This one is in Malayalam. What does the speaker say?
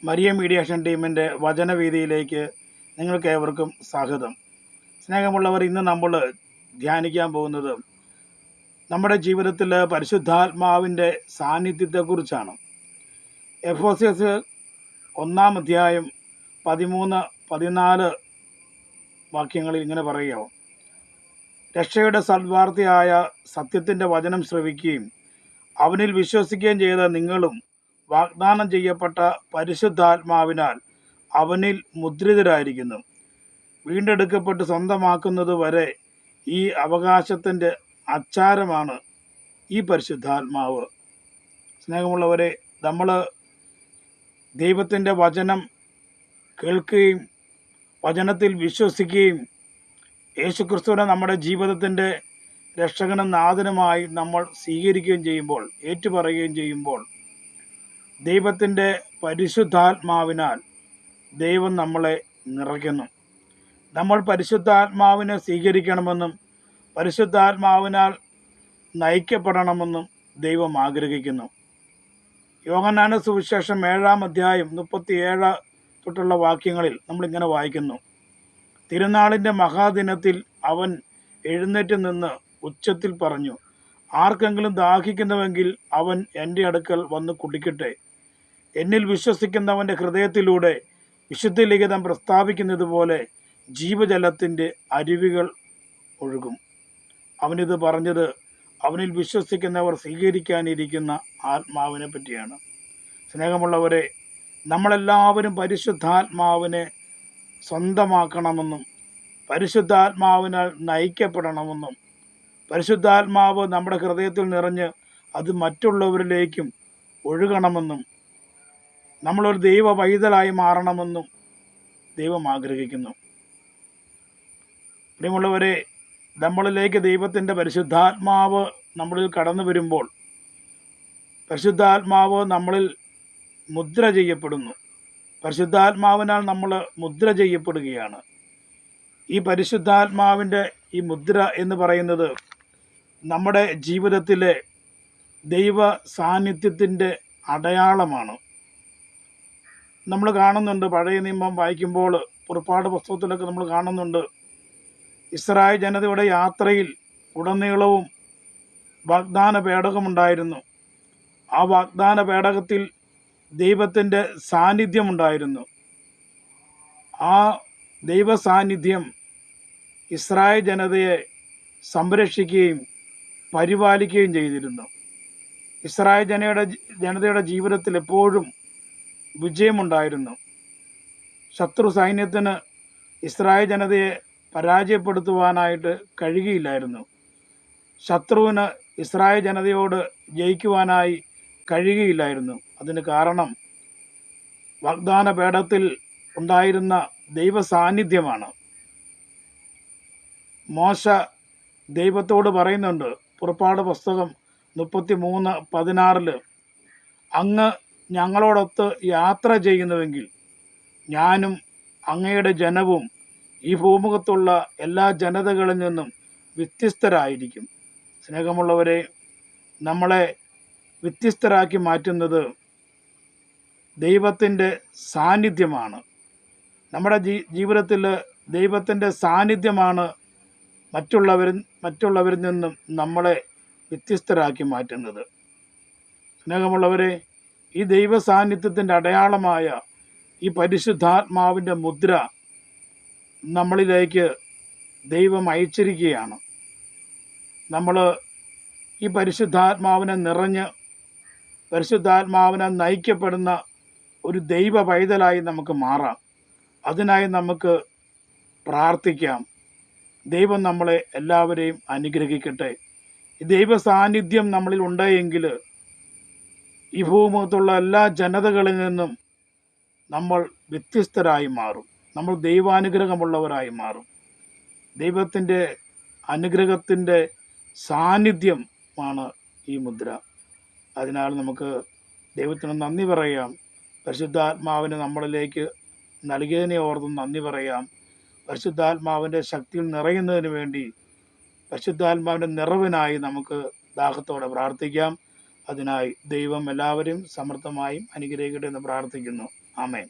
മരിയ മീഡിയേഷൻ ടീമിൻ്റെ വചനവീതിയിലേക്ക് നിങ്ങൾക്കേവർക്കും സ്വാഗതം. സ്നേഹമുള്ളവർ, ഇന്ന് നമ്മൾ ധ്യാനിക്കാൻ പോകുന്നത് നമ്മുടെ ജീവിതത്തിൽ പരിശുദ്ധാത്മാവിൻ്റെ സാന്നിധ്യത്തെക്കുറിച്ചാണ്. എഫേസ്യർ 1 അധ്യായം 13-14 വാക്യങ്ങളിൽ ഇങ്ങനെ പറയുക: രക്ഷയുടെ സദ്വാർത്തയായ സത്യത്തിൻ്റെ വചനം ശ്രവിക്കുകയും അവനിൽ വിശ്വസിക്കുകയും ചെയ്ത നിങ്ങളും വാഗ്ദാനം ചെയ്യപ്പെട്ട പരിശുദ്ധാത്മാവിനാൽ അവനിൽ മുദ്രിതരായിരിക്കുന്നു. വീണ്ടെടുക്കപ്പെട്ട് സ്വന്തമാക്കുന്നത് വരെ ഈ അവകാശത്തിൻ്റെ അച്ചാരമാണ് ഈ പരിശുദ്ധാത്മാവ്. സ്നേഹമുള്ളവരെ, നമ്മൾ ദൈവത്തിൻ്റെ വചനം കേൾക്കുകയും വചനത്തിൽ വിശ്വസിക്കുകയും യേശുക്രിസ്തുവിനെ നമ്മുടെ ജീവിതത്തിൻ്റെ രക്ഷകനും നാഥനുമായി നമ്മൾ സ്വീകരിക്കുകയും ചെയ്യുമ്പോൾ, ഏറ്റുപറയുകയും ചെയ്യുമ്പോൾ, ദൈവത്തിൻ്റെ പരിശുദ്ധാത്മാവിനാൽ ദൈവം നമ്മളെ നിറയ്ക്കുന്നു. നമ്മൾ പരിശുദ്ധാത്മാവിനെ സ്വീകരിക്കണമെന്നും പരിശുദ്ധാത്മാവിനാൽ നയിക്കപ്പെടണമെന്നും ദൈവം ആഗ്രഹിക്കുന്നു. യോഹന്നാന്റെ സുവിശേഷം 7 അധ്യായം 37 തൊട്ടുള്ള വാക്യങ്ങളിൽ നമ്മളിങ്ങനെ വായിക്കുന്നു: തിരുനാളിൻ്റെ മഹാദിനത്തിൽ അവൻ എഴുന്നേറ്റ് നിന്ന് ഉച്ചത്തിൽ പറഞ്ഞു, ആർക്കെങ്കിലും ദാഹിക്കുന്നുവെങ്കിൽ അവൻ എൻ്റെ അടുക്കൽ വന്ന് കുടിക്കട്ടെ. എന്നിൽ വിശ്വസിക്കുന്നവൻ്റെ ഹൃദയത്തിലൂടെ വിശുദ്ധ ലിഖിതം പ്രസ്താവിക്കുന്നത് പോലെ ജീവജലത്തിൻ്റെ അരുവികൾ ഒഴുകും. അവനിത് പറഞ്ഞത് അവനിൽ വിശ്വസിക്കുന്നവർ സ്വീകരിക്കാനിരിക്കുന്ന ആത്മാവിനെ പറ്റിയാണ്. സ്നേഹമുള്ളവരെ, നമ്മളെല്ലാവരും പരിശുദ്ധാത്മാവിനെ സ്വന്തമാക്കണമെന്നും പരിശുദ്ധാത്മാവിനാൽ നയിക്കപ്പെടണമെന്നും പരിശുദ്ധാത്മാവ് നമ്മുടെ ഹൃദയത്തിൽ നിറഞ്ഞ് അത് മറ്റുള്ളവരിലേക്കും ഒഴുകണമെന്നും നമ്മളൊരു ദൈവ പൈതലായി മാറണമെന്നും ദൈവം ആഗ്രഹിക്കുന്നു. പ്രിയമുള്ളവരെ, നമ്മളിലേക്ക് ദൈവത്തിൻ്റെ പരിശുദ്ധാത്മാവ് നമ്മളിൽ കടന്നു വരുമ്പോൾ പരിശുദ്ധാത്മാവ് നമ്മളിൽ മുദ്ര ചെയ്യപ്പെടുന്നു. പരിശുദ്ധാത്മാവിനാൽ നമ്മൾ മുദ്ര ചെയ്യപ്പെടുകയാണ്. ഈ പരിശുദ്ധാത്മാവിൻ്റെ ഈ മുദ്ര എന്ന് പറയുന്നത് നമ്മുടെ ജീവിതത്തിലെ ദൈവ സാന്നിധ്യത്തിൻ്റെ അടയാളമാണ്. നമ്മൾ കാണുന്നുണ്ട്, പഴയ നിയമം വായിക്കുമ്പോൾ പുറപ്പാട് പുസ്തകത്തിലൊക്കെ നമ്മൾ കാണുന്നുണ്ട്, ഇസ്രായേൽ ജനതയുടെ യാത്രയിൽ ഉടനീളവും വാഗ്ദാന പേടകമുണ്ടായിരുന്നു. ആ വാഗ്ദാന പേടകത്തിൽ ദൈവത്തിൻ്റെ സാന്നിധ്യമുണ്ടായിരുന്നു. ആ ദൈവ സാന്നിധ്യം ഇസ്രായേൽ ജനതയെ സംരക്ഷിക്കുകയും പരിപാലിക്കുകയും ചെയ്തിരുന്നു. ഇസ്രായേൽ ജനതയുടെ ജീവിതത്തിൽ എപ്പോഴും വിജയമുണ്ടായിരുന്നു. ശത്രു സൈന്യത്തിന് ഇസ്രായേൽ ജനതയെ പരാജയപ്പെടുത്തുവാനായിട്ട് കഴിയുകയില്ലായിരുന്നു. ശത്രുവിന് ഇസ്രായേൽ ജനതയോട് ജയിക്കുവാനായി കഴിയുകയില്ലായിരുന്നു. അതിന് കാരണം വാഗ്ദാന പേടകത്തിൽ ഉണ്ടായിരുന്ന ദൈവ സാന്നിധ്യമാണ്. മോശ ദൈവത്തോട് പറയുന്നുണ്ട്, പുറപ്പാട് പുസ്തകം 33:16, അങ്ങ് ഞങ്ങളോടൊത്ത് യാത്ര ചെയ്യുന്നുവെങ്കിൽ ഞാനും അങ്ങയുടെ ജനവും ഈ ഭൂമുഖത്തുള്ള എല്ലാ ജനതകളിൽ നിന്നും വ്യത്യസ്തരായിരിക്കും. സ്നേഹമുള്ളവരെ, നമ്മളെ വ്യത്യസ്തരാക്കി മാറ്റുന്നത് ദൈവത്തിൻ്റെ സാന്നിധ്യമാണ്. നമ്മുടെ ജീവിതത്തിൽ ദൈവത്തിൻ്റെ സാന്നിധ്യമാണ് മറ്റുള്ളവരിൽ നിന്നും നമ്മളെ വ്യത്യസ്തരാക്കി മാറ്റുന്നത്. സ്നേഹമുള്ളവരെ, ഈ ദൈവ സാന്നിധ്യത്തിൻ്റെ അടയാളമായ ഈ പരിശുദ്ധാത്മാവിൻ്റെ മുദ്ര നമ്മളിലേക്ക് ദൈവം അയച്ചിരിക്കുകയാണ്. നമ്മൾ ഈ പരിശുദ്ധാത്മാവിനെ നിറഞ്ഞ് പരിശുദ്ധാത്മാവിനെ നയിക്കപ്പെടുന്ന ഒരു ദൈവ പൈതലായി നമുക്ക് മാറാം. അതിനായി നമുക്ക് പ്രാർത്ഥിക്കാം. ദൈവം നമ്മളെ എല്ലാവരെയും അനുഗ്രഹിക്കട്ടെ. ഈ ദൈവ സാന്നിധ്യം നമ്മളിൽ ഉണ്ടെങ്കിൽ ഈ ഭൂമുഖത്തുള്ള എല്ലാ ജനതകളിൽ നിന്നും നമ്മൾ വ്യത്യസ്തരായി മാറും. നമ്മൾ ദൈവാനുഗ്രഹമുള്ളവരായി മാറും. ദൈവത്തിൻ്റെ അനുഗ്രഹത്തിൻ്റെ സാന്നിധ്യമാണ് ഈ മുദ്ര. അതിനാൽ നമുക്ക് ദൈവത്തിന് നന്ദി പറയാം. പരിശുദ്ധാത്മാവിനെ നമ്മളിലേക്ക് നൽകിയതിനെ ഓർത്ത് നന്ദി പറയാം. പരിശുദ്ധാത്മാവിൻ്റെ ശക്തിയിൽ നിറയുന്നതിന് വേണ്ടി, പരിശുദ്ധാത്മാവിൻ്റെ നിറവിനായി നമുക്ക് ദാഹത്തോടെ പ്രാർത്ഥിക്കാം. അതിനായി ദൈവം എല്ലാവരും സമർത്ഥമായും അനുഗ്രഹിക്കട്ടെ എന്ന് പ്രാർത്ഥിക്കുന്നു. ആമേൻ.